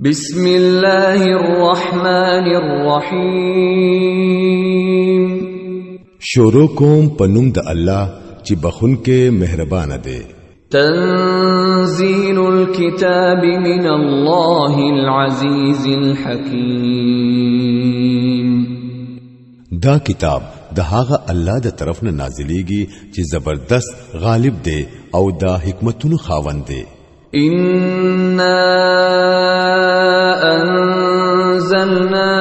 بسم الله الرحمن الرحیم شروع کوم پنوم د الله چې بخون کې مهربان دی. تنزيل الكتاب من الله العزيز الحكيم دا کتاب د هغه الله د طرف نه نازلېږي چې زبردست غالب دی او دا حکمتونو خاوند دی. إنا أنزلنا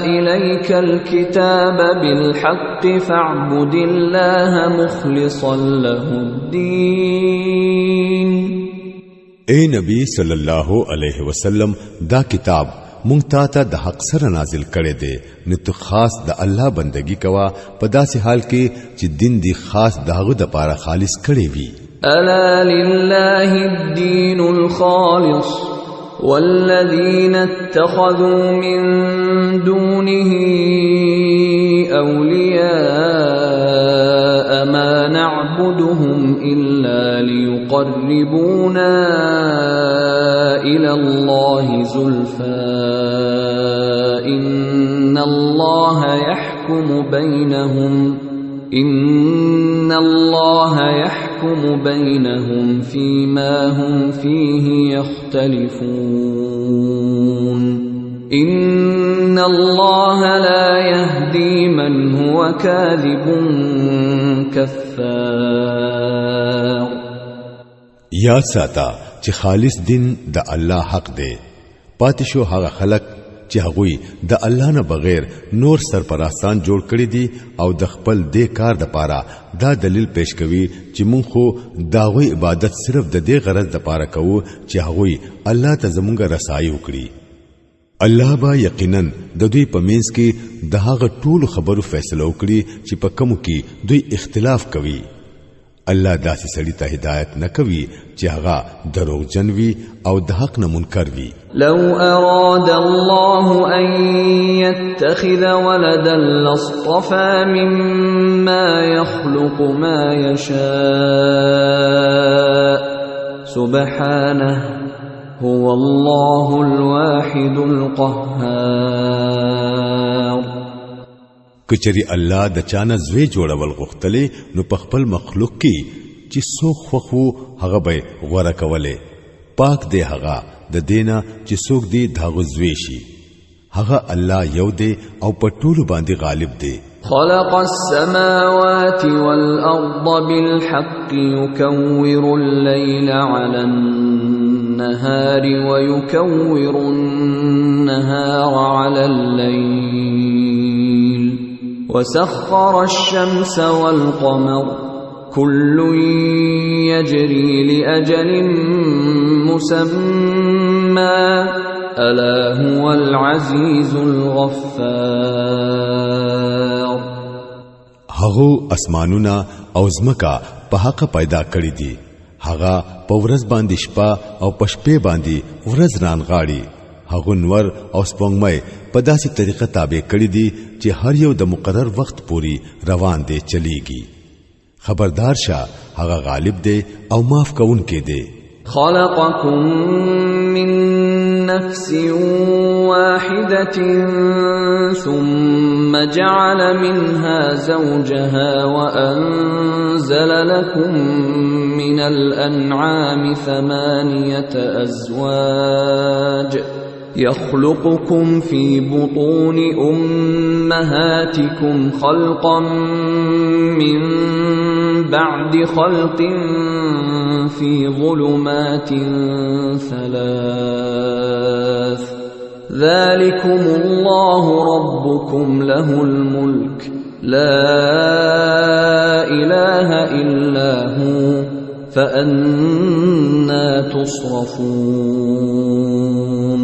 إليك الكتاب بالحق فاعبد الله مخلصا له الدين. اے نبی صلی الله علیه وسلم دا کتاب مونږ ته د حق سره نازل کړي دي نو ته خاص د الله بندگی کوا په داسې حال کې چې دین دی خاص داغه د پاره خالص کړي وي. ألا لله الدين الخالص والذين اتخذوا من دونه أولياء ما نعبدهم إلا ليقربونا إلى الله زلفى إن الله يحكم بينهم فيما هم فيه يختلفون إن الله لا يهدي من هو كاذب كفار. یاد ساته چې خالص دین د الله حق دی. پاتې شو هغه خلق چې هغوی د الله نه بغیر نور سرپرستان جوړ کړي دي او د خپل دې کار د پاره دا دلیل پیش کوي چې مونږ خو داوی عبادت صرف د دې غرض د پاره کوو چې هغوی الله ته زمونږ رسایي وکړي. الله با یقینا د دوی په منځ کې د هغه ټول خبرو فیصله وکړي چې په کوم کې دوی اختلاف کوي. الله داسې سړی ته هدایت نه کوي چې هغه دروغجن وي او د حق نه منکر وي. لو أراد الله أن يتخذ ولدا لاصطفى مما يخلق ما يشاء سبحانه هو الله الواحد القهار. کچری الله د چانه زوی جوړول غوښتلې نو په خپل مخلوق کې چې څوک خوخو هغه به غوړه کوله. پاک دی هغه د دینا چې څوک دی داغه زوی شي. هغه الله یو دی او په ټول باندې غالب دی. خلق السماوات والأرض بالحق يكور الليل على النهار ويكور النهار على الليل وسخر الشمس والقمر كل يجري لأجل مسمى ألا هو العزيز الغفار. هغه اسمانونه او زمکا په حق پیدا کړی دي. هغه په ورځ باندې شپه او په شپې باندې ورځ رانغاړي. هغه نور او سپوږمۍ په داسې طریقه تابع کړی دي چې هر یو د مقرر وخت پوري روان دي چلیږي. خبردار شه هغه غالب دی او معاف کونکي دی. خلقكم من نفس واحدة ثم جعل منها زوجها وأنزل لكم من الأنعام 8 أزواج يخلقكم في بطون أمهاتكم خلقا من بعد خلق في ظلمات 3 ذلكم الله ربكم له الملك لا إله إلا هو فأنا تصرفون.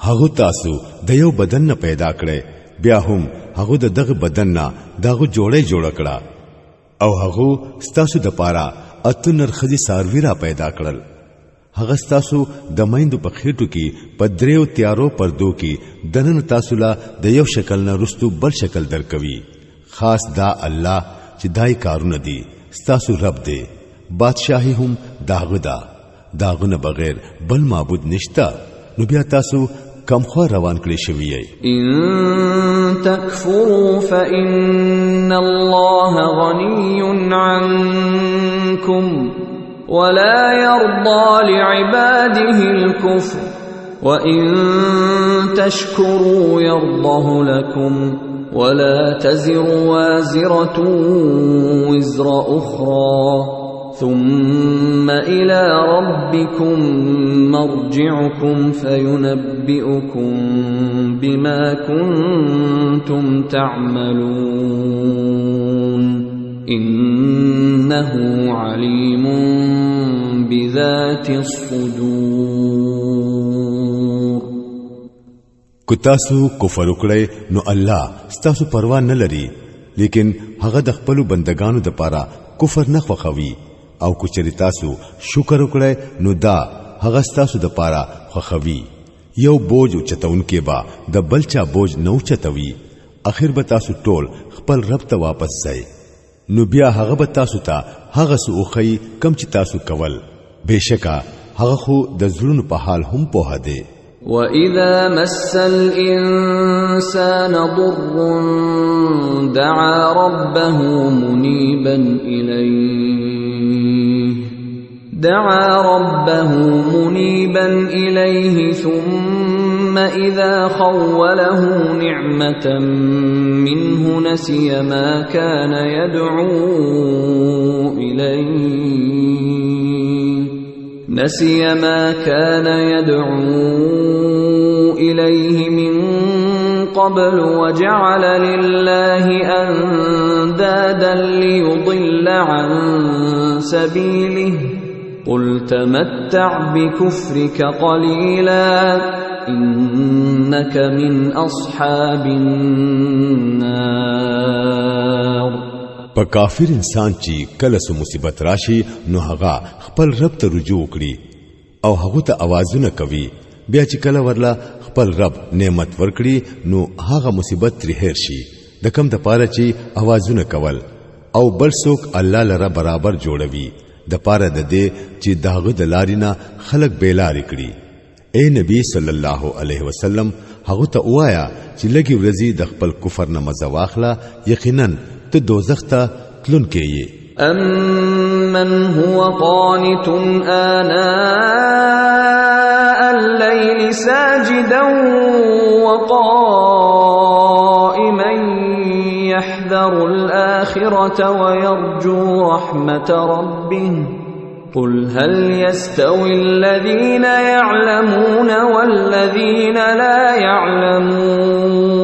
هغه تاسو د یو بدن نه پیدا کړي بیا هم هغه دغه بدن نه دغه جوړه کړه او هغه ستاسو د پاره اتنر خدي ساروی را پیدا کړل. هغه ستاسو د مایندو په خېټو کې په دریو تیارو پردو کې دنن تاسو لا د یو شکل نه رستو بل شکل درکوي. خاص دا الله چې دای کارونه دي ستاسو رب دی. بادشاہي هم داغه دا داغونه بغیر بل معبود نشتا نو بیا تاسو کم خو روان کړی شوی یې ان تکفروا فإن الله غني عنكم ولا يرضى لعباده الكفر وإن تشكروا يرضه لكم ولا تزر وازرة وزر أخرى ثم إلى ربكم مرجعكم فينبئكم بما كنتم تعملون إنه عليم بذات الصدور کو تاسو کفر وکړئ نو الله ستاسو پروا نه لري لیکن هغه د خپل بندگانو د پاره کفر نه خوخوي او کو چری تاسو شکر وکړئ نو دا هغه ستاسو د پاره خوخوي یو بوج چتون کې با د بلچا بوج نو چتوي اخر به تاسو ټول خپل رب ته واپس ځئ نو بیا هغه به تاسو ته هغه سوخی کم چې تاسو کول بهشکه هغه خو د زړونو په حال هم په هده وَإِذَا مَسَّ الْإِنسَانَ ضُرٌّ دَعَا رَبَّهُ مُنِيبًا إِلَيْهِ ثُمَّ إِذَا خَوَّلَهُ نِعْمَةً مِّنْهُ نَسِيَ مَا كَانَ يَدْعُو إليه من قبل وجعل لله أندادا ليضل عن سبيله قل تمتع بكفرك قليلا إنك من أصحاب النار په کافر انسان چې کله سو مصیبت راشي نو هغه خپل رب ته رجوع کړي او هغه ته आवाजونه کوي بیا چې کله ورلا خپل رب نعمت ورکړي نو هغه مصیبت تر هیر شي د کم د پاره چې आवाजونه کول او بل څوک الله لره برابر جوړوي د پاره د دې چې داغه د لارینا خلق بیلاری کړي اے نبی صلی الله علیه وسلم هغه ته وایا چې لګي ورزي د خپل کفر نه مزه واخله یقینا ته دوزخ ته تلون کېږي أَمَّنْ هُوَ قَانِتٌ آنَاءَ اللَّيْلِ سَاجِدًا وَقَائِمًا يَحْذَرُ الْآخِرَةَ وَيَرْجُو رَحْمَةَ رَبِّهِ قُلْ هَلْ يَسْتَوِي الَّذِينَ يَعْلَمُونَ وَالَّذِينَ لَا يَعْلَمُونَ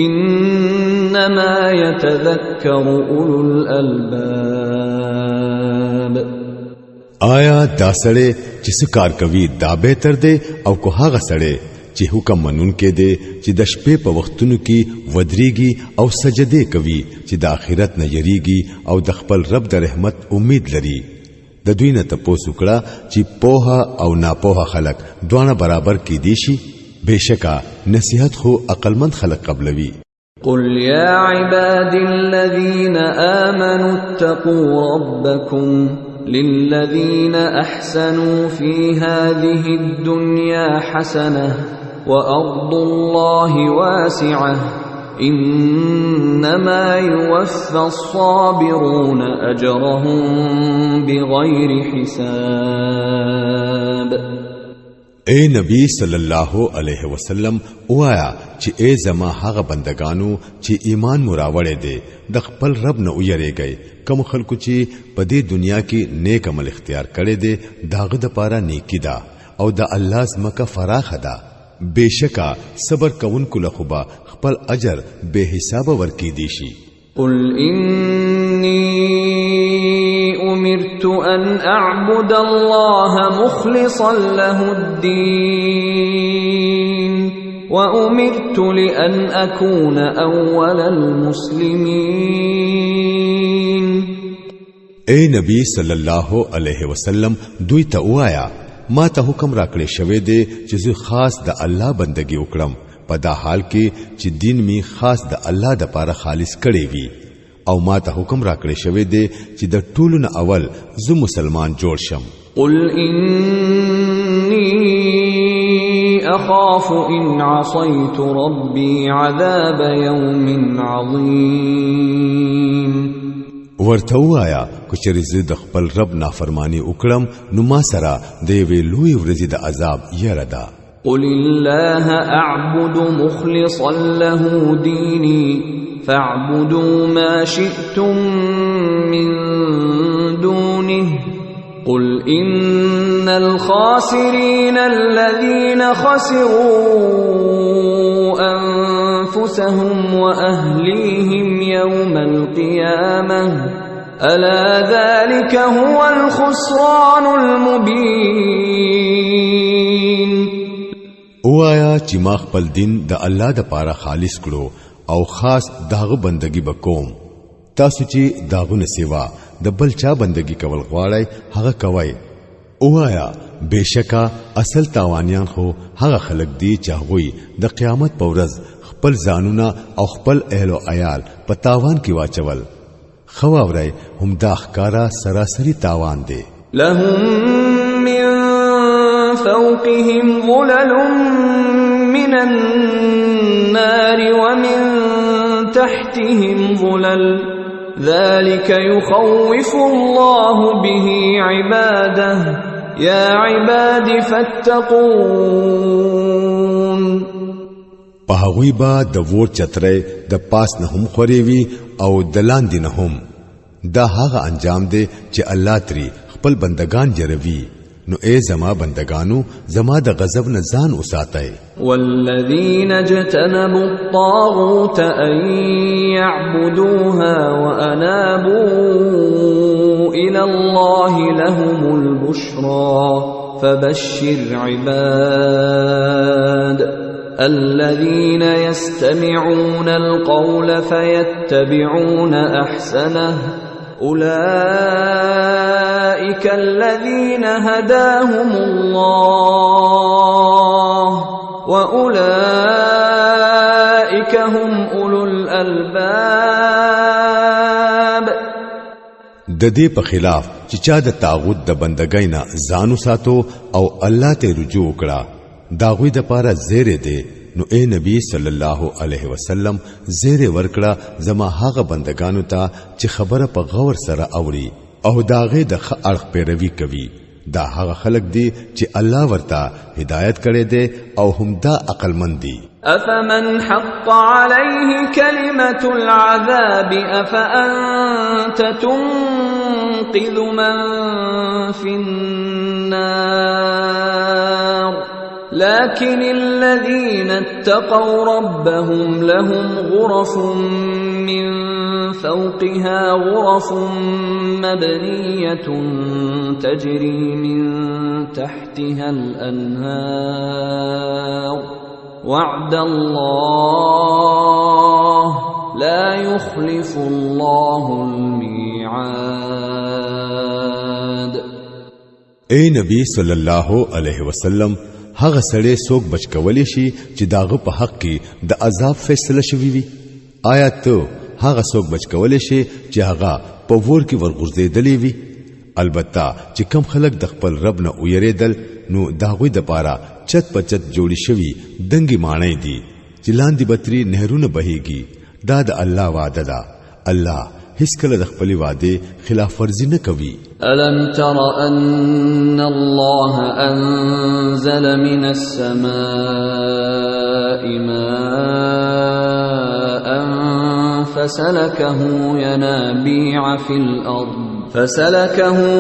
إنما يتذكر اولو الالباب آیا دا سړی چې سکار کوي دا به تر دې او کو هغه سړی چې حکم منون کې دې چې د شپې په وختونو کې ودرېږي او سجده کوي چې د آخرت نه یریږي او د خپل رب د رحمت امید لري د دوی نه تاسو کړه چې پوها او ناپوها خلق دوانه برابر کې دي شي بهشکه نصيحت خو عقلمند خلق قبلوي قل يا عباد الذين آمنوا اتقوا ربكم للذين أحسنوا في هذه الدنيا حسنة وأرض الله واسعة إنما يوفى الصابرون أجرهم بغير حساب اے نبی صلی الله علیه وسلم وایا چې اے زما هغه بندگانو چې ایمان مراوړې دي د خپل رب نه ویریږي کوم خلکو چې په دې دنیا کې نیک عمل اختیار کړي دي داغه د پاره نیکی ده او د الله زمکه فراخه ده بهشکه صبر کوونکو له خو خپل اجر به حساب ورکې دي شي قل إني أمرت أن أعبد الله مخلصا له الدين وأمرت لأن أكون أول المسلمين اے نبی صلی الله علیه وسلم دوی ته وایا ما ته حکم راکړی شوی دی چې زه خاص د الله بندگی وکړم په دا حال کې چې دین می خاص د الله د پاره خالص کړي وي او ما ته حکم راکړی شوی دی چې د ټولو نه اول زه مسلمان جوړ شم قل إني أخاف إن عصيت ربي عذاب يوم عظيم. ورته وایا کچری زه د خپل رب نافرمانی وکړم نو ما سره د وی لوی ورځې د عذاب یره ده. قل الله أعبد مخلصا له ديني فاعبدوا ما شئتم من دونه قل إن الخاسرين الذين خسروا أنفسهم وأهليهم يوم القيامة ألا ذلك هو الخسران المبين. وایا چې ما خپل دین د الله د پاره خالص کړو او خاص داغه بندگی وکوم. تاسو چې داغونه سیوا د بل چا بندگی کول غواړئ هغه کوي. وایا بشکا اصل تاوانیان خو هغه خلک دي چې هغوی د قیامت په ورځ خپل ځانونه او خپل اهل او عیال په تاوان کې واچول. خواورای هم دا ښکارا سراسری تاوان دی. لهم من فوقهم ظلل من النار ومن تحتهم ظلل ذلك يخوف الله به عباده يا عباد فاتقون. په هغوی با د ور چترې د پاس نه هم خوري وي او د لاندې نه هم. دا هغه انجام دی چې الله تری خپل بندگان جروي. نو اے زما بندگانو زما د غضب نه ځان اوساتای. والذین اجتنبوا الطاغوت ان يعبدوها وانابوا الى الله لهم البشرى فبشر عباد الذين يستمعون القول فيتبعون احسنه أولئك الذين هداهم الله وأولئك هم أولو الألباب. د دې په خلاف چې چا د طاغوت د بندګۍ نه ځانو ساتو او الله ته رجوع وکړه داغوی د پاره زیره دی. نو اے نبی صلی الله علیه وسلم زیره ورکړه زما هغه بندگانو ته چې خبره په غور سره اوري او داغه د اړخ پیروي کوي. دا هغه خلق دي چې الله ورته هدایت کړي دي او هم دا عقل مند دي. أفمن حق عليه كلمة العذاب أفأنت تنقذ من في النار لكن الذين اتقوا ربهم لهم غرف من فوقها غرف مبنية تجري من تحتها الأنهار وعد الله لا يخلف الله الميعاد. اے نبی صلی الله علیه وسلم هغه سړی څوک بچ کولی شي چې داغه په حق کې د عذاب فیصله شوی وي؟ آیا ته هغه څوک بچ کولی شي چې هغه په ور کې ورغورځېدلی وي؟ البته چې کم خلک د خپل رب نه ویریدل نو داغوی د پاره چت پچت جوړی شوی دنګي مانای دي چې لاندې بتري نهرونه بهيږي. دا د الله وعده ده. الله هیڅ کله د خپل وعده خلاف ورزي نه کوي. ألم تر أن الله أنزل من السماء ماء فسلكه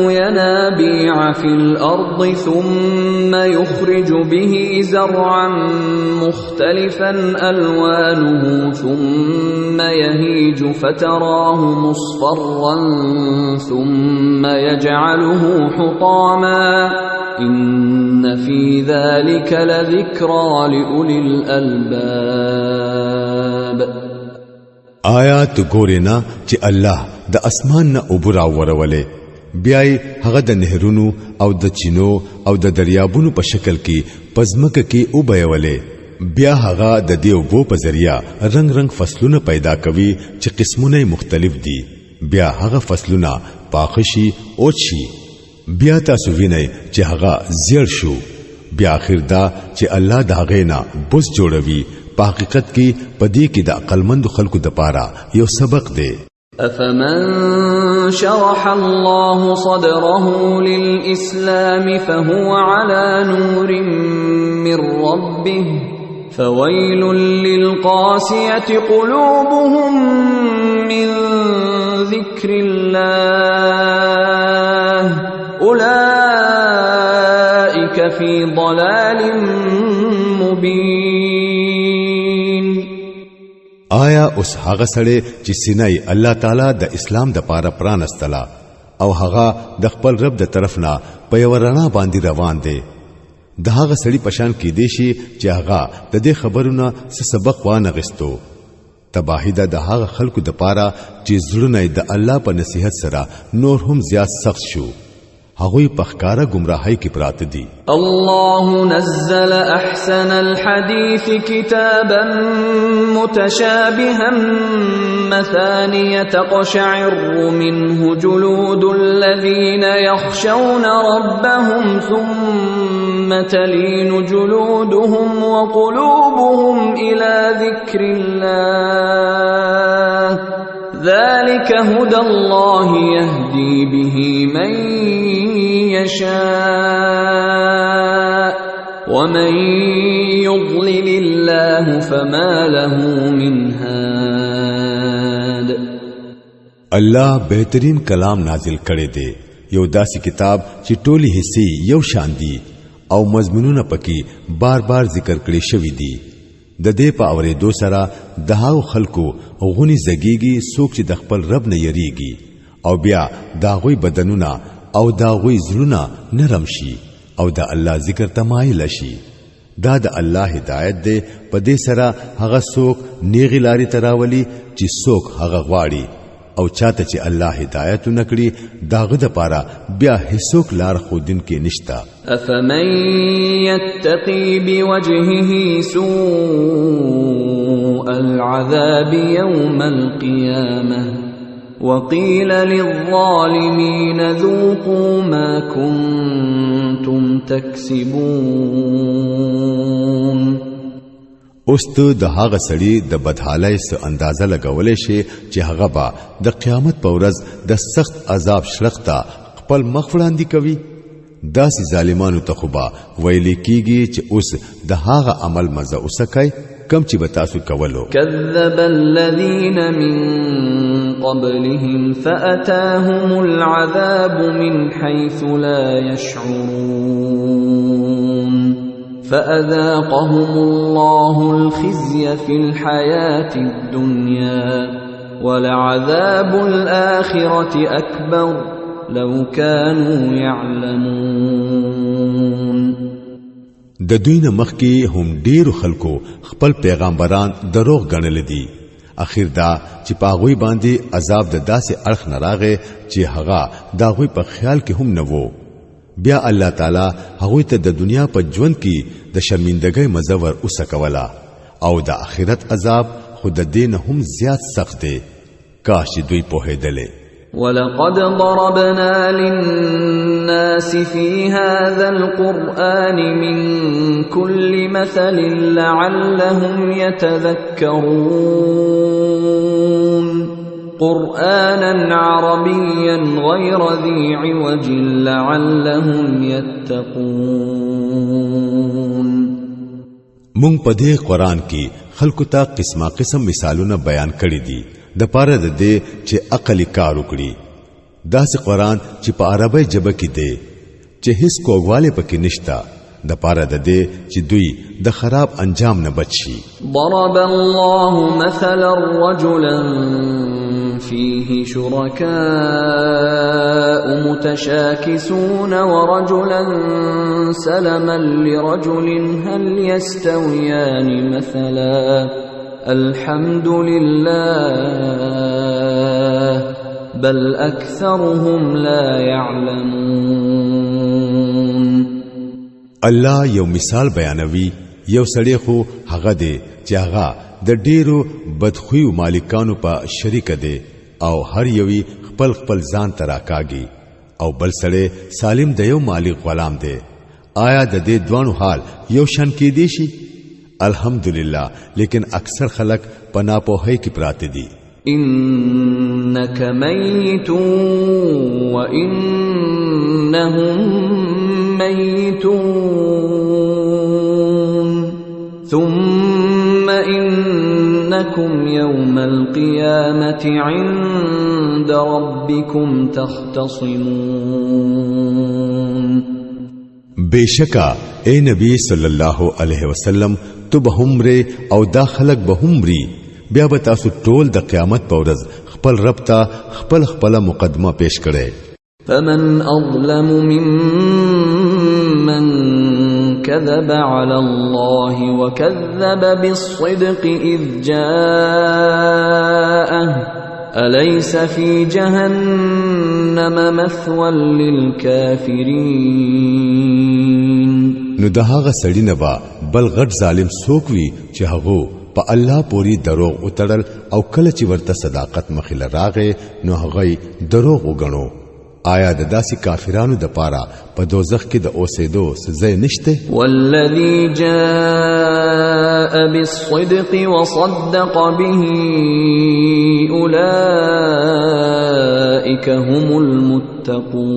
ينابيع في الأرض ثم يخرج به زرعا مختلفا ألوانه ثم يهيج فتراه مصفرا ثم يجعله حطاما إن في ذلك لذكرى لأولي الألباب. آیات ګورینا چې الله د اسمان نه اوبر راولې بیاي هغه د نهرونو او د چینو او د دریابونو په شکل کې پزمکه کې اوبېولې. بیا هغه د دې اوبو په ذریعہ رنگ رنگ فصلونه پیدا کوي چې قسمونه مختلف دي. بیا هغه فصلونه پاخشي او شي بیا تاسو وینئ چې هغه زیړ شو بیا اخر دا چې الله دا غینا بوس جوړوي په حقیقت کې پدې کې د عقلمند خلکو د پاره یو سبق دی أفمن شرح الله صدره للإسلام فهو على نور من ربه فويل للقاسية قلوبهم من ذكر الله أولئك في ضلال مبين آیا اوس هغه سړی چې سینای الله تعالی د اسلام د پاره پرانستلا او هغه د خپل رب د طرف نه په یو رڼا باندې روان دی د هغه سړی پشان کې دی شي چې هغه د دې خبرونه څه سبق وانه غستو تباہی د هغه خلکو د پاره چې زړونه د الله په نصیحت سره نور هم زیات سخت شو هغوی په ښکارا گمراهۍ کې پراته دي الله نزل احسن الحديث كتابا متشابها مثانية تقشعر منه جلود الذين يخشون ربهم ثم تلين جلودهم وقلوبهم إلى ذكر الله ذلك هدى الله يهدي به من يشاء ومن يضلل الله فما له من هاد الله بهترین کلام نازل کړي دي یو داسې کتاب چې ټولي حصے یو شان دي او مضمونونه پکې بار بار ذکر کړي شوی دي د دې په اورېدو سره د هاو خلکو غونی زګيږي څوک چې د خپل رب نه یریږي او بیا داغوی بدنونه او داغوی زړونه نرم شي او د الله ذکر تمایل شي دا د الله هدایت دی په دې سره هغه څوک نیغی لاري تراولي چې څوک هغه غواړي او چاته چې الله هدایت نکړي داغه د پاره بیا هیڅوک لار خودن کې نشتا افمن يتقي بوجهه سوء العذاب يوم القيامة وقيل للظالمين ذوقوا ما كنتم تكسبون اوس ته د هغه سړي د بدحالۍ څخه اندازه لګولې شي چې هغه به د قیامت په ورځ د سخت عذاب شرخته خپل مخ وړاندې کوي داسې ظالمانو ته خو به ویل کېږي چې اوس د هغه عمل مزه وسکای کم چې به تاسو کولو كذب الذين من قبلهم فأتاهم العذاب من حيث لا يشعرون فأذاقهم الله الخزي في الحياة الدنيا ولعذاب الآخرة أكبر لو كانوا يعلمون د دوی نه مخکې هم ډیرو خلکو خپل پیغمبران دروغ ګڼل دي اخر دا چې پاغوي باندې عذاب د داسې اړخ نه راغې چې هغه داغوی په خیال کې هم نه وو بیا الله تعالی هغه ته د دنیا په ژوند کې د شرمندګۍ مزور اوسکولا او د آخرت عذاب خود دین هم زیات سخت دی کاش دوی په هدلې ولقد ضربنا للناس في هذا القرآن من كل مثل لعلهم يتذكرون قرآنا عربيا غير ذي عوج لعلهم يتقون مونږ په دې قرآن کې خلکو ته قسمه قسم مثالونه بیان کړي دي د پاره د دې چې عقل کار وکړي داسې قرآن چې په عربی ژبه کې دی چې هیڅ کوواله پکې نشتا د پاره د دې چې دوی د خراب انجام نه بچي ضرب الله مثلا رجلا فيه شركاء متشاكسون ورجلا سلما لرجل هل يستويان مثلا الحمد لله بل أكثرهم لا يعلمون الله یو مثال بیانوي یو سړی خو هغه دی چې هغه د ډیرو بدخویو مالکانو په شریک دی او هر یوی خپل خپل ځان تراکاږي او بل سره سالم د یو مالک غلام دی آیا د دې دوانو حال یو شان کې دی شي الحمدلله لیکن اکثر خلک پنا په هي کې پراته دي إنك ميت وإنهم ميتون ثم إنكم يوم القيامة عند ربكم تختصمون بیشکا اے نبی صلی الله علیه وسلم تو به همره او دا خلق به همري بیا به تاسو ټول د قیامت په ورځ خپل رب ته خپل مقدمه پیش کړي فمن أظلم ممن كذب على الله وكذب بالصدق إذ جاءه أليس في جهنم مثوى للكافرين نو د هغه سړی نه با بل غټ ظالم څوک وي چې هغه په الله پوری دروغ وتړل او کله چې ورته صداقت مخې راغې نو هغه دروغ وګڼو آیا د داسې کافرانو د پاره په دوزخ کې د اوسېدو سزا نشته والذي جاء بالصدق وصدق به اولئك هم المتقون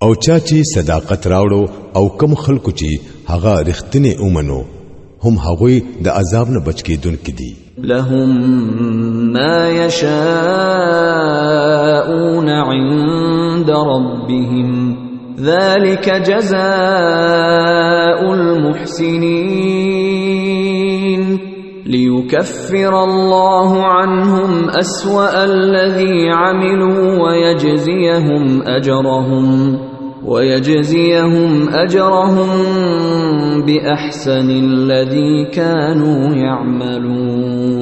او چا چې صداقت راوړو او کم خلکو چې هغه رښتینه اومنو هم هغوی د عذاب نه بچ کېدونکي دي لهم ما يشاءون عند ربهم ذلك جزاء المحسنين ليكفر الله عنهم أسوأ الذي عملوا ويجزيهم أجرهم بأحسن الذي كانوا يعملون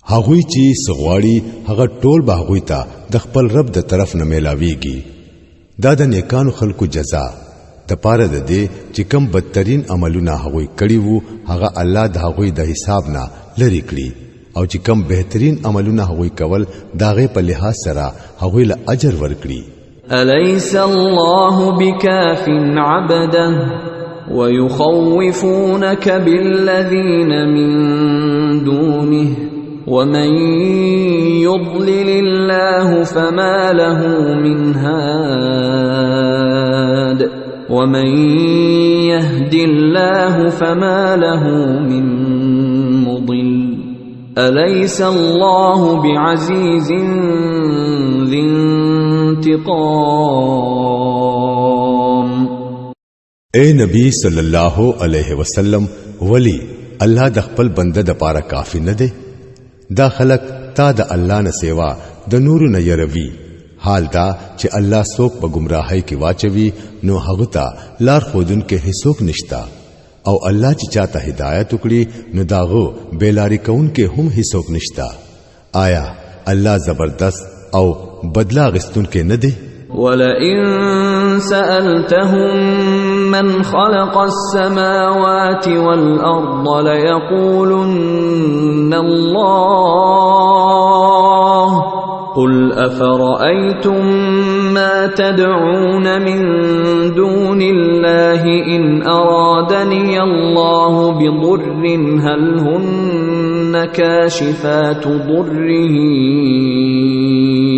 هغوی چې سغواړي هغه ټول به هغوی ته د خپل رب د طرف نه میلاویږي دا د نیکانو خلکو جزا د پاره د دې چې کم بدترین عملونه هغوی کړی وو هغه الله د هغوی د حساب نه لری کړی او چې کم بهترین عملونه هغوی کول داغه په لحاظ سره هغوی له اجر ورکړي أليس الله بكاف عبده ويخوفونك بالذين من دونه ومن يضلل الله فما له من هاد ومن يهد الله فما له من مضل أليس الله بعزيز ذي انتقام اے نبی صلی الله علیه وسلم ولی الله د خپل بنده د پاره کافی نه دی دا خلق تا د الله نه سیوا د نور نه يروي حال دا چې الله څوک په گمراهۍ کې واچوي نو هغه ته لار خودن کې هیڅوک نشتا او الله چې چاته هدایت وکړي نو داغو بیلاری کون کې هم هیڅوک نشتا آیا الله زبردست او بدلا غستون کې نه دی ولئن سألتهم من خلق السماوات والأرض ليقولن الله قل أفرأيتم ما تدعون من دون الله إن أرادني الله بضر هل هن كاشفات ضره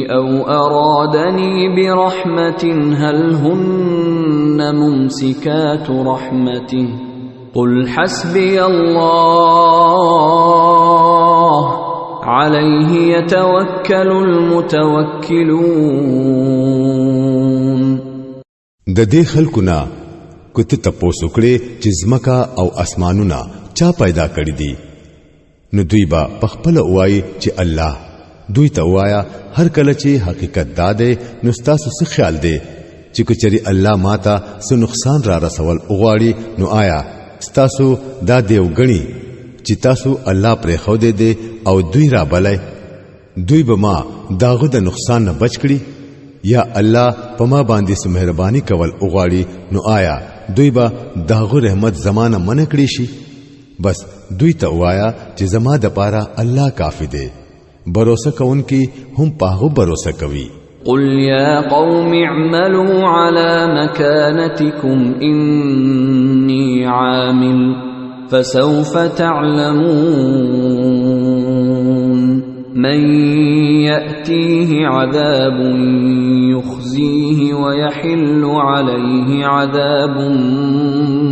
أو أرادني برحمة هل هن ممسكات رحمته قل حسبي الله عليه يتوكل المتوكلون د دې خلکونه کته تاسو کړي چې زمکا او اسمانونه چا پیدا کړی دي نو دوی با پخپل وایي چې الله دوی ته وایا هر کله چې حقیقت داده نو تاسو څه خیال دی چې کچري الله ماته څه نقصان را رسول اوغاړي نو آیا تاسو دا دیو غني چې تاسو الله پر خو دې او دوی را بلای دوی به ما داغه د نقصان نه بچ کړي یا الله په ما باندې سو مهرباني کول اوغاړي نو آیا دوی به داغه رحمت زمانہ من کړي شي بس دوی ته وایا چې زما د پاره الله کافی دی भरोसा कौनकी हम पाहु भरोसा कवी। قل يا قوم اعملوا على مكانتكم إني عامل فسوف تعلمون من يأتيه عذاب يخزيه ويحل عليه عذاب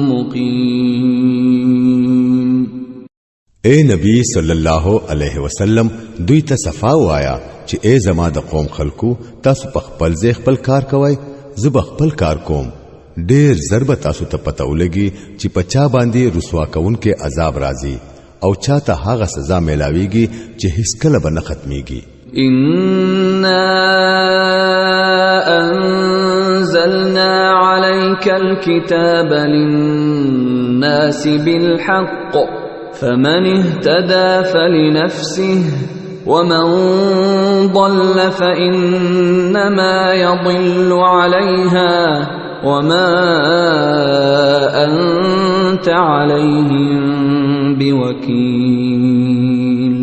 مقيم۔ اے نبی صلی الله علیه وسلم دوی ته صفا وایا چې اے زما د قوم خلکو تاسو په خپل ځای خپل کار کوئ، زه به خپل کار کوم، ډیر ضرب تاسو ته پته ولګي چې پچا باندې رسوا کونکي عذاب راځي او چاته هغه سزا ملاويږي چې هیڅ کله به نه ختميږي۔ إنا أنزلنا عليك الكتاب للناس بالحق فمن اهتدى فلنفسه ومن ضل فإنما يضل عليها وما أنت عليهم بوكيل۔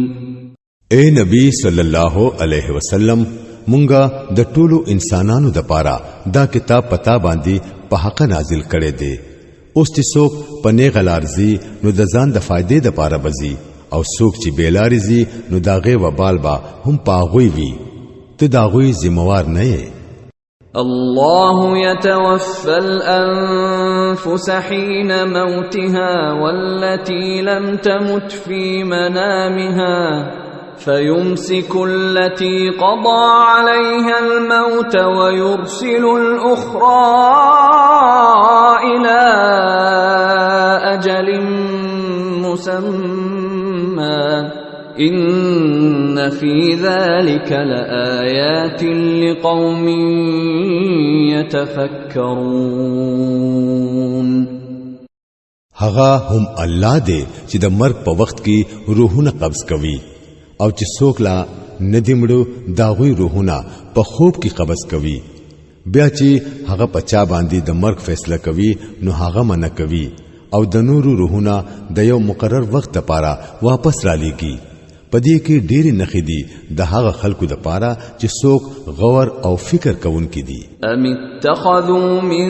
اے نبی صلی الله علیه وسلم مونږه د ټولو انسانانو د پاره دا کتاب پتا باندې په حق نازل کړي دي۔ اوس چې څوک په نیغه لارځي نو د ځان د فائدې د پاره بزي او څوک چې بیلارځي نو داغه وبال با هم پاغوي وي، ته داغوي ذمہوار نه یې۔ الله يتوفى الأنفس حين موتها والتي لم تمت في منامها فيمسك التي قضى عليها الموت ويرسل الأخرى إلى أجل مسمى إن في ذلك لآيات لقوم يتفكرون۔ هغه هم الله دې چې د مرګ په وخت کې روحونه قبض کوي او چې څوک لا ندیمړو داغوی روحونه په خوب کې قبض کوي، بیا چې هغه پچا باندې د مرګ فیصله کوي نو هغه منع کوي او د نورو روحونه د یو مقرر وخت لپاره واپس را لېږي۔ پدې کې ډېری نخې دي د هغه خلکو د پاره چې څوک غور او فکر کوونکي دي۔ ام اتخذوا من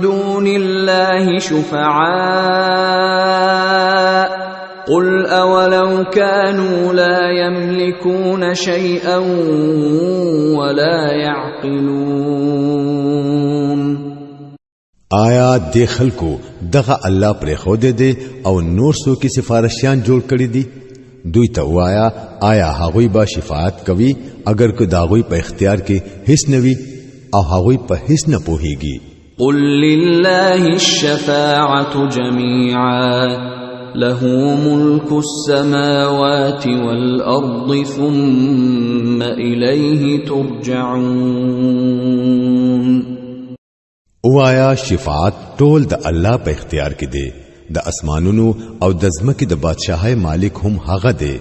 دون الله شفعاء قل اولو كانوا لا يملكون شيئا ولا يعقلون۔ آیا د خلکو دغه الله پر خو دې او نور سو کې سفارشیان جوړ کړی دي؟ دوی ته وایا آیا هغوی با شفاعت کوي اگر که داغوی په اختیار کې هیڅ نوي او هغوی په هیڅ نه پوهیږي؟ قل لله الشفاعة جميعا له ملك السماوات والأرض ثم إليه ترجعون۔ وایا شفاعت ټول د الله په اختیار کې دی، د اسمانونو او د ځمکې د بادشاہي مالک هم هغه دی،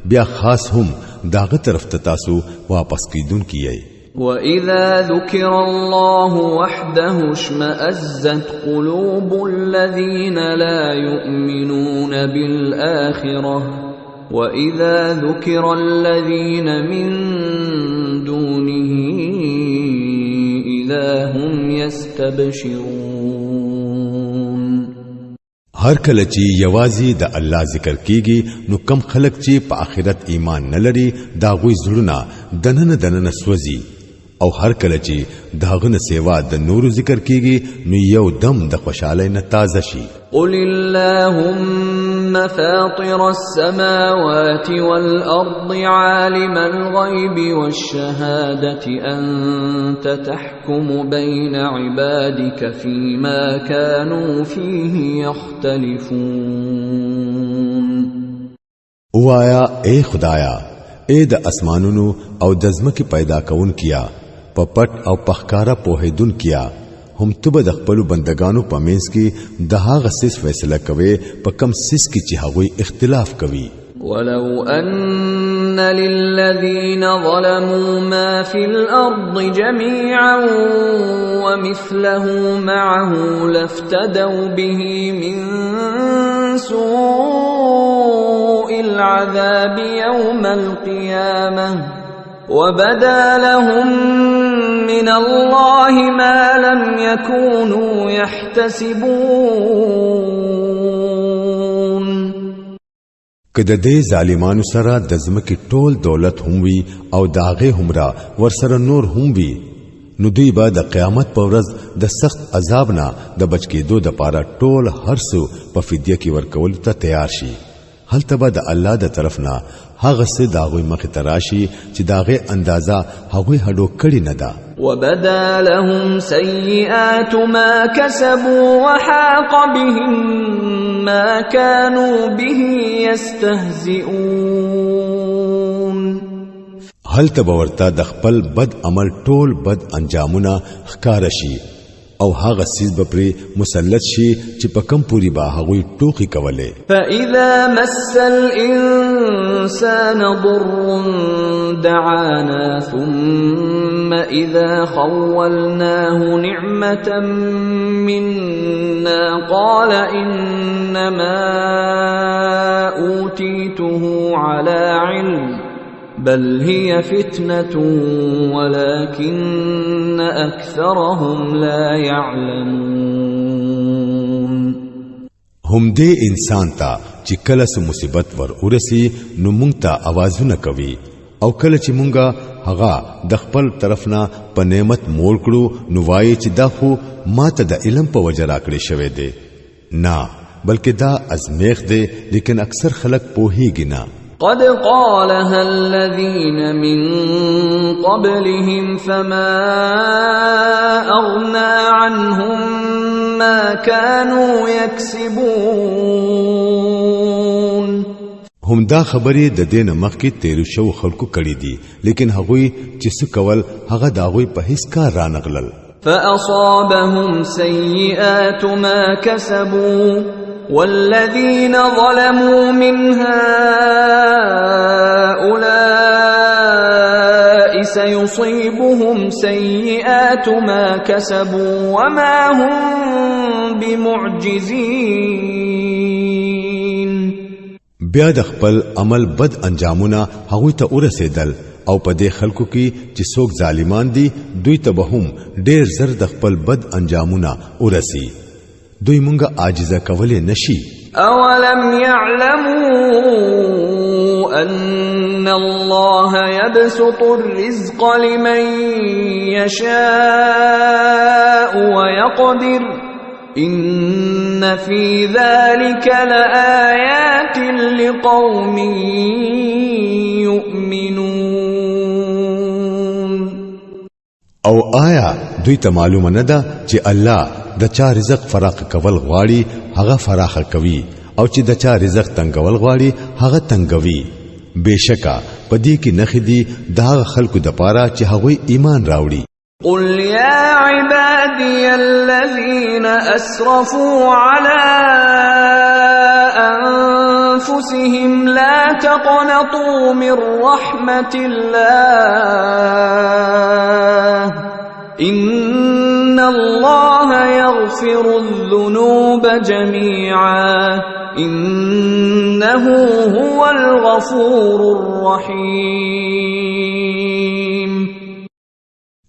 بیا خاص هم داغه طرف ته تاسو واپس کیدونکي یې۔ وَإِذَا ذُكِرَ اللَّهُ وَحْدَهُ اشْمَأَزَّتْ قُلُوبُ الَّذِينَ لَا يُؤْمِنُونَ بِالْآخِرَةِ وَإِذَا ذُكِرَ الَّذِينَ مِن دُونِهِ إِذَا هُمْ يَسْتَبْشِرُونَ۔ هر کله چې یوازې د الله ذکر کیږي نو کم خلک چې په آخرت ایمان نه لري دا غوي زړونه دننه سوځي، او هر کله چې داغه نه سیوا د نور ذکر کیږي نو یو دم د خوشاله نه تازه شي۔ قل اللهم فاطر السماوات والأرض عالم الغيب والشهادة أنت تحكم بين عبادك فيما كانوا فيه يختلفون۔ وایا اے خدایا، اے د اسمانونو او د ځمکې پیدا کون کیا، په پټ او پخکارا پوهیدون کیا، هم تو به د خپل بندگانو په منځ کې د هغه سیس فیصله کوي په کم سیس کې چې هغوی اختلاف کوي۔ ولو أن للذين ظلموا ما في الأرض جميعا ومثله معه لافتدوا به من سوء العذاب يوم القيامة وبدا لهم من الله ما لم يكونوا يحتسبون. که د دې ظالمانو سره د ځمکې ټول دولت هم وي او داغه همرا ورسره نور هم وي، نو دوی به د قیامت په ورځ د سخت عذاب نه د بچ کېدو د پاره ټول هرڅه په فدیه کې ورکول ته تیار شي. هلته به د الله د طرف نه هغه څه داغوی مخ تراشي چې داغه اندازا هغوی هډو کړي نه ده. وبدا لهم سيئات ما كسبوا وحاق بهم ما كانوا به يستهزئون. هلته به ورته د خپل بد عمل ټول بد انجامونه ښکار شي او هغه سیز به پرې مسلط شي چې په کم پوری به هغوی ټوکی کوله. فاذا مس الانسان ضر دعانا ثم اذا خولناه نعمة منا قال انما اوتيته على علم بل هي فتنة ولكن أكثرهم لا يعلمون. هم دې انسان ته چې کله څه مصیبت ور ورسی نو مونږ ته आवाजونه کوي او کله چې مونږه هغه د خپل طرفنا په نعمت مول کړو نو وایي چې دا خو ماته د علم په وجه راکړې شوی دی. نه بلکې دا ازمیخ دی، لیکن اکثر خلک پوهیږي نه. قد قالها الذين من قبلهم فما أغنى عنهم ما كانوا يكسبون. هم دا خبرې د دین مخکې تیر شو خلکو کړي دي، لیکن هغوی چې څه کول هغه دا هغوی په هیڅ کار رانغلل. فأصابهم سيئات ما كسبوا والذين ظلموا من هؤلاء سيصيبهم سيئات ما كسبوا وما هم بمعجزين. بیا د خپل عمل بد انجامونه هغوی ته ورسېدل او په دې خلکو کې چې څوک ظالمان دي دوی ته به هم ډېر زر د خپل بد انجامونه ورسي. دوی مونږه عاجزه کولې نشي. اولم يعلموا ان الله يبسط الرزق لمن يشاء ويقدر ان في ذلك لآيات لقوم يؤمنون. او آیا دوی ته معلومه نه ده چې الله د چا رزق فراخ کول غواړي هغه فراخ کوي او چې د چا رزق تنگول غواړي هغه تنگوي. بشکا پدې کې نخې دي دا خلکو د پاره چې هغه ایمان راوړي. قل يا عبادي الذين اسرفوا على انفسهم لا تقنطوا من رحمة الله إن الله يغفر الذنوب جميعا إنه هو الغفور الرحيم.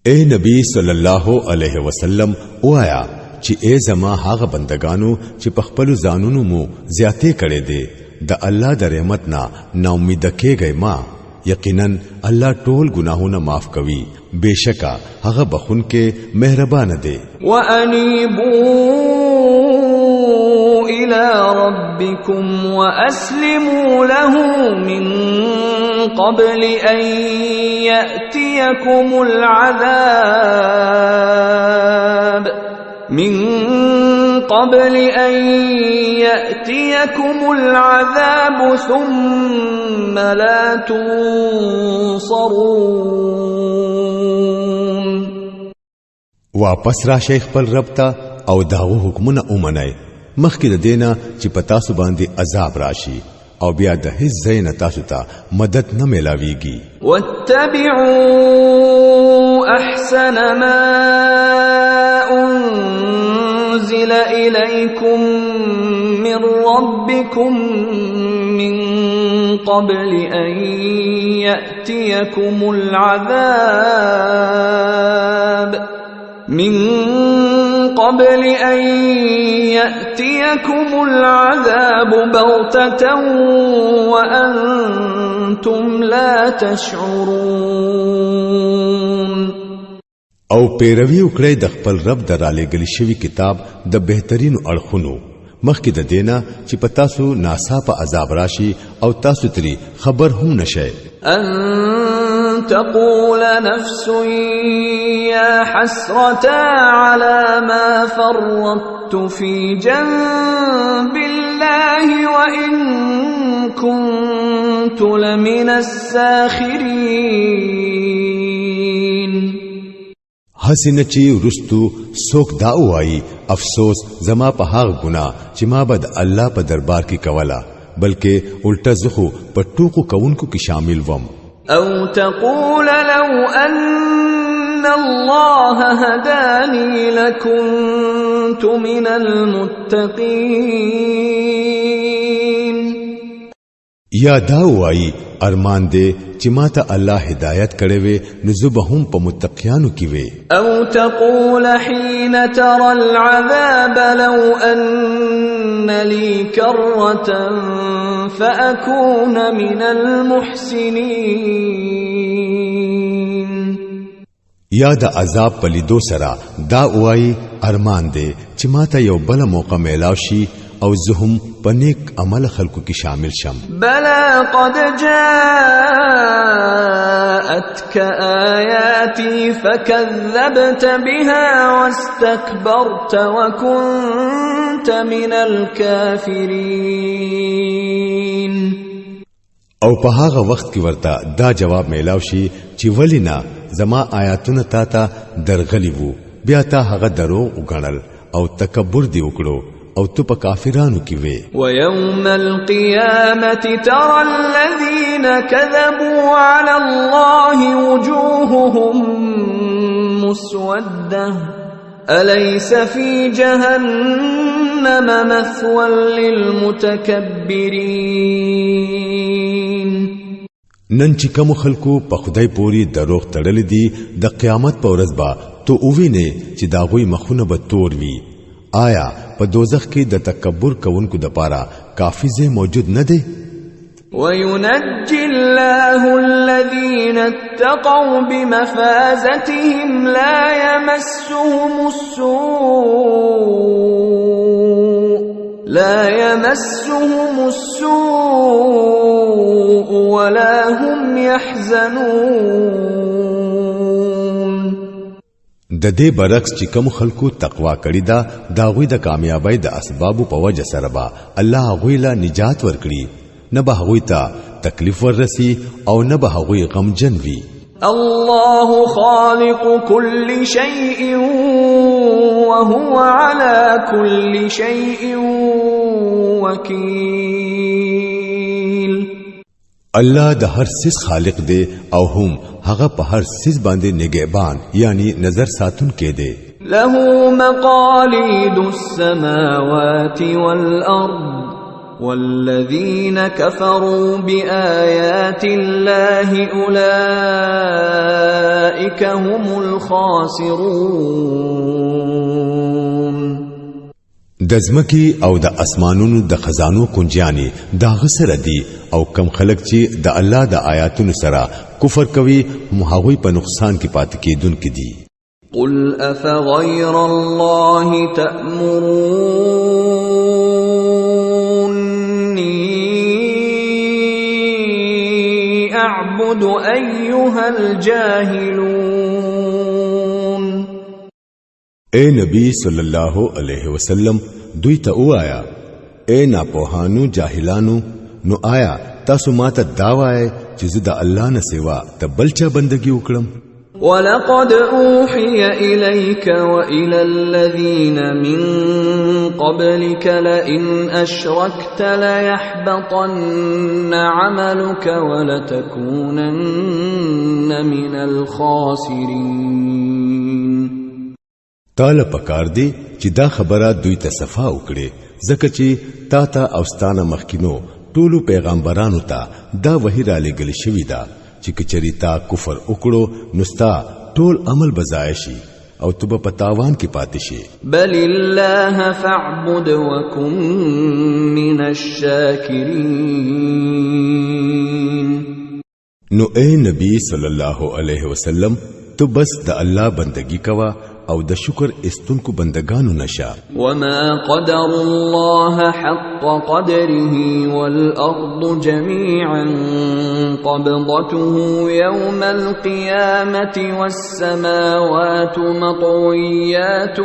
اے نبی صلی الله علیه وسلم وایا چې اے زما هغه بندگانو چې په خپل ځانونو مو زیاتې کړې دي د الله د رحمت نه امید کېږئ ما. یقینا الله ټول گناهونه معاف کوي، بشکا هغه بخون کې مهربان دی. وَأَنِيبُوا إِلَى رَبِّكُمْ وَأَسْلِمُوا لَهُ مِنْ قَبْلِ أَنْ يَأْتِيَكُمُ الْعَذَابُ ثُمَّ لَا تُنصَرُونَ. واپس را شیخ خپل رب ته او داغو حکمونه اومنئ مخکې د دینه چې پتا سو باندې عذاب راشي او بیا د هیڅ ځای نه تاسو ته مدد نه ملاويږي. واتبعوا احسن ما انزل اليكم من ربكم من قبل أن يأتيكم العذاب بغتة وأنتم لا تشعرون او پیروي وکړئ د خپل رب دراله غلی شوی کتاب د بهترینو اړخونو مخکې د دینا چې پتا سو ناصاف عذاب راشي او تاسو تری خبر هم نشئ أن تقول نفس يا حسرة على ما فرطت في جنب الله وإن كنت لمن الساخرين حسنه چې رستو سوک دا وایي افسوس زما په هغه ګناه چې ما بد الله په دربار کې کولا بلکې الټا زخو په ټوکو کوونکو کې شامل وم أو تقول لو أن الله هداني لكنت من المتقين یا دا وایي ارمان دې چې ماته الله هدایت کړي وي نو زبهم په متقیانو کې وي او تقول حين ترى العذاب لو ان لي كرة فاكون من المحسنين یا د عذاب په لیدو سره دا وایي ارمان دې چې ماته یو بل موقع میلاو شي او زهم پنیک عمل خلقو کی شامل شم بلا قد جاءتك آياتي فكذبت بها واستكبرت وكنت من الكافرين او په هغه وخت کې ورته دا جواب میلاو شي چې ولینا زما آیاتونه تا ته درغلی وو بیا تا هغه درو وګڼل او تکبر دی وکړو او تو په کافرانو کې وې ويوم القيامة ترى الذين كذبوا على الله وجوههم مسودة أليس في جهنم مثوى للمتكبرين نن چې کوم خلکو په خدای پوری دروغ تړل دي د قیامت په ورځ با تو اووینه چې دا غوي مخونه به تور وي آیا په دوزخ کې د تکبر کوونکو د پاره کافی ځای موجود نه دی وينجي الله الذين اتقوا بمفازتهم لا يمسهم السوء ولا هم يحزنون د دې برعکس چې کوم خلکو تقوا کړی دا داغوی د کامیابی د اسبابو په وجه سره با الله غویلا نجات ورکړي نه به غوی ته تکلیف ورسي او نه به غوی غمجن وي الله خالق كل شيء وهو على كل شيء وكيل الله د هر سیس خالق دی او هم هغه په هر سیس باندې نگهبان یعنی نظر ساتون کې دی له مقاليد السماوات والأرض والذين كفروا بآيات الله أولئك هم الخاسرون د ځمکې او د اسمانونو د خزانو کنجیانی دا غسر دي او کم خلق چې د الله د آیاتونو سره کفر کوي هغوی په نقصان کې پات کېدونکي دي قل أفغير الله تأمروني أعبد أيها الجاهلون اے نبی صلی الله علیه وسلم دوی ته وایا اے ناپوهانو جاهلانو نو آیا تاسو ماته دا وایي چې زه د الله نه سوا ته بلچا بندگی وکړم ولقد أوحي إليك وإلى الذين من قبلك لئن أشركت ليحبطن عملك ولتكونن من الخاسرين تاله پکار دی چې دا خبره دوی ته صفا وکړي ځکه چې تا ته اوستانه مخکینو ټولو پیغمبرانو ته دا وحی را لګل شوی دا چې کچری تا کفر وکړو نستا ټول عمل بزای شي او تو په تاوان کې پاتې شي. بل الله فاعبد وكن من الشاکرین. نو اے نبی صلی الله علیه وسلم تو بس د الله بندگی کوا او د شکر استونکو بندگانو نشا. وما قدر الله حق قدره والأرض جميعا قبضته يوم القيامة والسماوات مطويات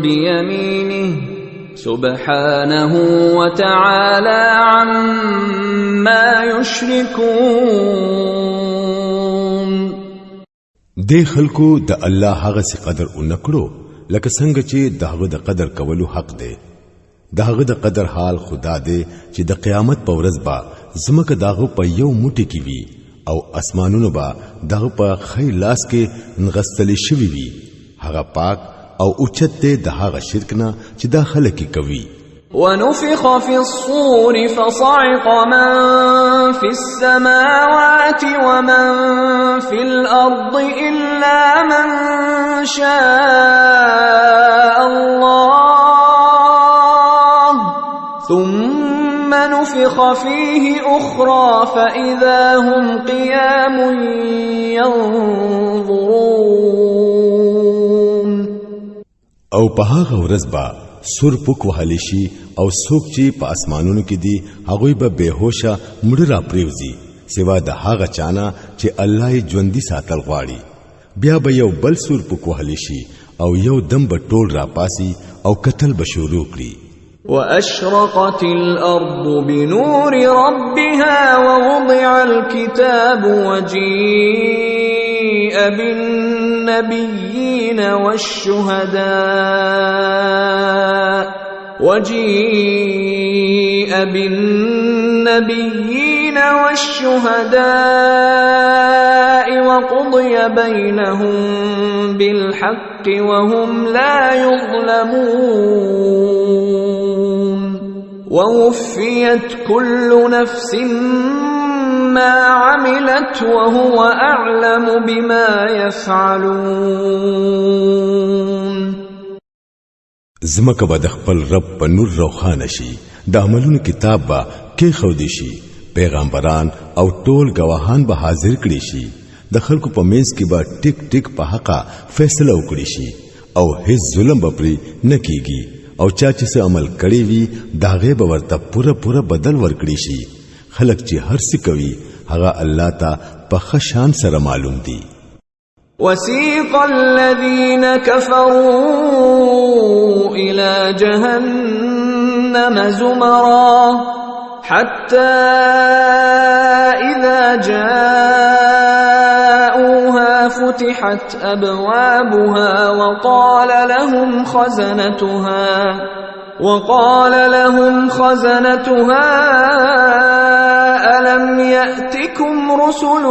بيمينه سبحانه وتعالى عما يشركون. د خلکو د الله هغه څه قدر اونکړو لکه څنګه چې دغه د قدر کولو حق دی. دغه د قدر حال خدا دی چې د قیامت په ورځ با زمکه دغه په یو موټی کې وي او اسمانونو با دغه په خی لاس کې نغستلی شوی وي. هغه پاک او اوچت دی د هغه شرک نه چې داخله کې کوي. ونفخ في الصور فصعق من في السماوات ومن في الأرض إلا من شاء الله ثم نفخ فيه أخرى فإذا هم قيام ينظرون. او په هغه ورځ با سور پوک وهلی شي او څوک چې په اسمانونو کې دي هغه به بهوشه مړ را پریوزي سوا د هغه چانا چې الله یې ژوندۍ ساتل غواړي. بیا به یو بل سور پوک وهلی شي او یو دم به ټول را پاسي او قتل به شروع کړي. وأشرقت الأرض بنور ربها ووضع الكتاب وجيء بالنبيين والشهداء وقضي بينهم بالحق وهم لا يظلمون. ووفيت كل نفس ما عملت وهو أعلم بما يفعلون. زمکه به د خپل رب په نور روخانه شي د عملونو کتاب به کې خودي شي پیغمبران او ټول گواهان به حاضر کړي شي د خلکو په منځ کې به ټیک ټیک په حقه فیصله وکړي شي او هیڅ ظلم به پرې نه کیږي او چا چې څه عمل کړی وي داغه به ورته پوره بدل ورکړي شي. خلک چې هر څه کوي هغه الله ته په خشان سره معلوم دي. وسيق الذين كفروا إلى جهنم زمرا حتى إذا جاءوها فتحت أبوابها وقال لهم خزنتها ألم يأتكم رسل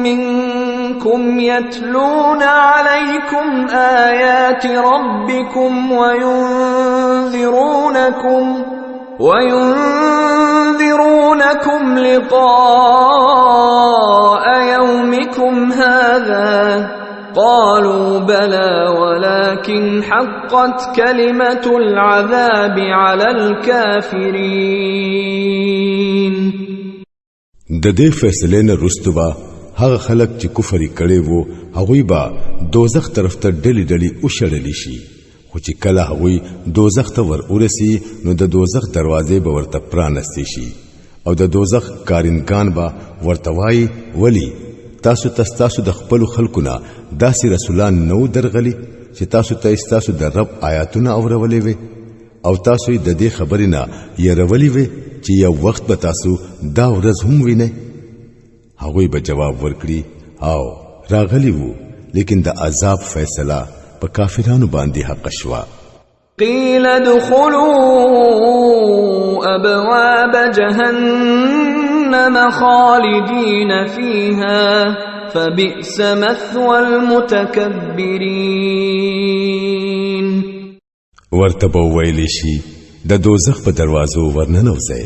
منكم يتلون عليكم آيات ربكم وينذرونكم لقاء يومكم هذا قالوا بلى ولكن حقت كلمة العذاب على الكافرين. د دې فیصلې نه رستو با هغه خلک چې کفر کړي وو هغه با دوزخ طرف ته ډلې وشړل شي خو چې کله هغه دوزخ ته ور ورسي نو د دوزخ دروازې به ورته پرانستې شي او د دوزخ کارینګان به ورته وایي ولی تاسو د خپل خلکونه داسې رسولان نو درغلي چې تاسو د رب آیاتونه اورولې وي او تاسو د دې خبرې نه يرولې وي چې یو وخت به تاسو دا ورځ هم وینئ. هغوی به جواب ورکړي او راغلی وو لیکن د عذاب فیصله په کافرانو باندې حق شوا. قیل ادخلوا ابواب جهنم خالدین فیها فبئس مثوى المتکبرین. ورته به ویل شي د دوزخ په دروازو ورننوځئ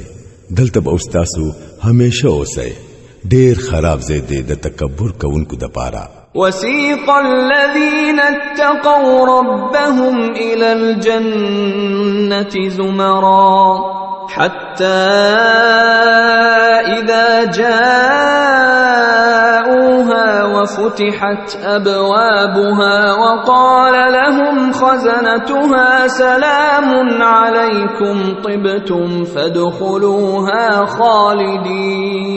دلته به استاسو همیشه اوسئ ډیر خراب ځای دی د تکبر کوونکو دپاره وسيق الذين اتقوا ربهم إلى الجنة زمرا حتى إذا جاءوها وفتحت أبوابها وقال لهم خزنتها سلام عليكم طبتم فادخلوها خالدين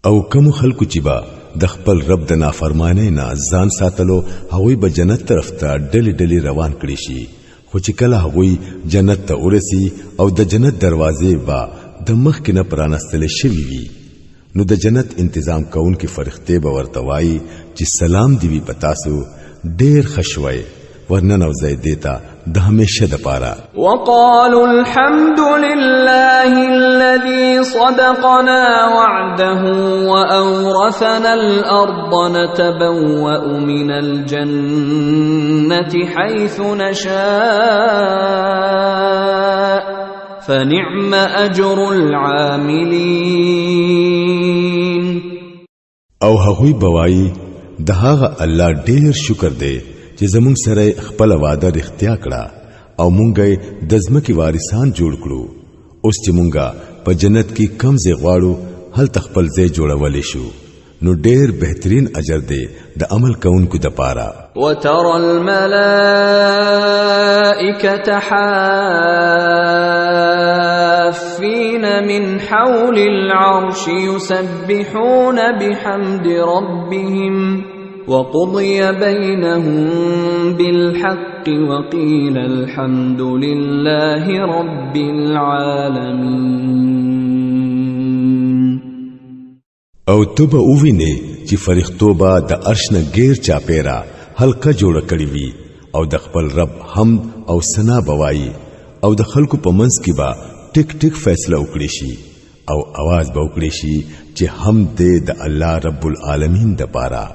او کوم خلکو چې با د خپل رب د نافرمانی نه ځان ساتلو هغوی به جنت طرف ته ډلې ډلې روان کړي شي خو چې کله هغوی جنت ته ورسي او د جنت دروازې به د مخکې نه پرانستل شوي وي نو د جنت انتظام کوونکي فرښتې به ورته وایي چې سلام دی وي په تاسو ډېر ښه شوئ ورننوځئ دې ته د همیشه دپاره وقالوا الحمد لله الذي صدقنا وعده وأورثنا الأرض نتبوأ من الجنة حيث نشاء فنعم أجر العاملين او هغوی بوایي د هغه الله ډېر شکر دی چې زمونږ سره خپل وعده رښتیا کړه او مونږه د ځمکې وارثان جوړ کړو اوس چې مونږه په جنت کې کم ځای غواړو هلته خپل ځای جوړولی شو نو ډېر بهترین اجر دی د عمل کوونکو دپاره وترى الملائكة حافين من حول العرش يسبحون بحمد ربهم وقضي بينهم بالحق وقيل الحمد لله رب العالمين او تبا اووینه چې فرښتو به د عرش نه غیر چا پیرا حلقه جوړ کړی وي او د خپل رب حمد او ثنا بوایي او د خلکو په منځ کې به ټیک ټیک فیصله وکړي شي او आवाज به وکړي شي چې حمد دې د الله رب العالمین د پاره